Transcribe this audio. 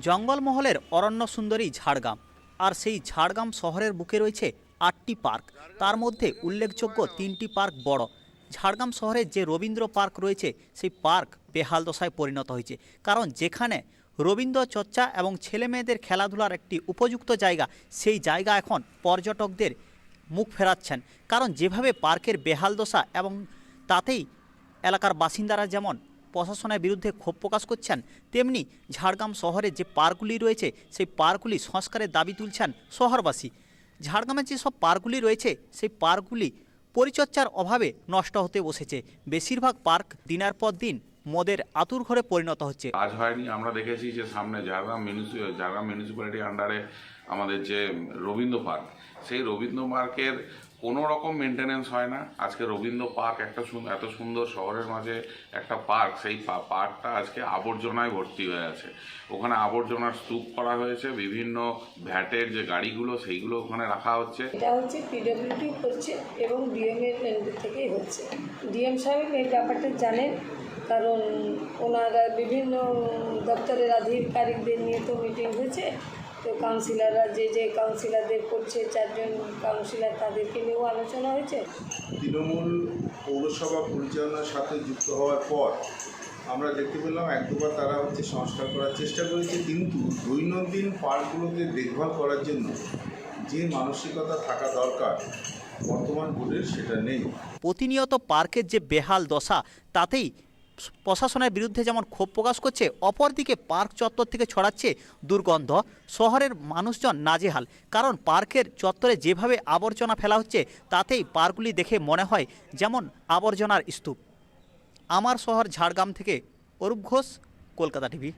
জঙ্গলমহলের অরণ্য সুন্দরী ঝাড়গ্রাম, আর সেই ঝাড়গ্রাম শহরের বুকে রয়েছে ৮টি পার্ক। তার মধ্যে উল্লেখযোগ্য ৩টি পার্ক বড়। ঝাড়গ্রাম শহরে যে রবীন্দ্র পার্ক রয়েছে সেই পার্ক বেহাল দশায় পরিণত হয়েছে, কারণ যেখানে রবীন্দ্র চর্চা এবং ছেলেমেয়েদের খেলাধুলার একটি উপযুক্ত জায়গা, সেই জায়গা এখন পর্যটকদের মুখ ফেরাচ্ছেন। কারণ যেভাবে পার্কের বেহাল দশা, এবং তাতেই এলাকার বাসিন্দারা যেমন প্রশাসনের বিরুদ্ধে ক্ষোভ প্রকাশ করছেন, তেমনি ঝাড়গ্রাম শহরে যে পার্কগুলি রয়েছে সেই পার্কগুলি সংস্কারের দাবি তুলছেন শহরবাসী। ঝাড়গ্রামের যেসব পার্কগুলি রয়েছে সেই পার্কগুলি পরিচর্যার অভাবে নষ্ট হতে বসেছে। বেশিরভাগ পার্ক দিনের পর দিন মদের আতুর ঘরে পরিণত হচ্ছে। আজ হয়নি, আমরা দেখেছি যে সামনে ঝাড়গ্রাম মিউনিসিপ্যালিটির আন্ডারে আমাদের যে রবীন্দ্র পার্ক, সেই রবীন্দ্র পার্কের কোনো রকম মেনটেনেন্স হয় না। আজকে রবীন্দ্র পার্ক এত সুন্দর শহরের মাঝে একটা পার্ক, সেই পার্কটা আজকে আবর্জনায় ভর্তি হয়ে আছে। ওখানে আবর্জনার স্তূপ করা হয়েছে, বিভিন্ন ভ্যাটের যে গাড়িগুলো সেইগুলো ওখানে রাখা হচ্ছে। এটা হচ্ছে পিডব্লিউডি করছে এবং ডিএম এর থেকেই হচ্ছে। ডিএম সাহেব এই ব্যাপারটা জানেন, কারণ ওনারা বিভিন্ন দপ্তরের আধিকারিকদের নিয়ে তো মিটিং হয়েছে। তো কাউন্সিলররা যে কাউন্সিলরদের করছে, 4 জন কাউন্সিলর, তাদেরকে নিয়েও আলোচনা হয়েছে। তৃণমূল পৌরসভা পরিচালনার সাথে যুক্ত হওয়ার পর আমরা দেখতে পেলাম এক দুবার তারা সংস্কার করার চেষ্টা করেছে, কিন্তু দৈনন্দিন পার্কগুলোকে দেখভাল করার জন্য যে মানসিকতা থাকা দরকার বর্তমান বোর্ডের সেটা নেই। প্রতিনিয়ত পার্কের যে বেহাল দশা, তাতেই প্রশাসনের বিরুদ্ধে যেমন ক্ষোভ প্রকাশ করছে, অপরদিকে পার্ক চত্বর থেকে ছড়াচ্ছে দুর্গন্ধ। শহরের মানুষজন নাজেহাল, কারণ পার্কের চত্বরে যেভাবে আবর্জনা ফেলা হচ্ছে তাতেই পার্কগুলি দেখে মনে হয় যেমন আবর্জনার স্তূপ। আমার শহর ঝাড়গ্রাম থেকে অরূপ ঘোষ, কলকাতা টিভি।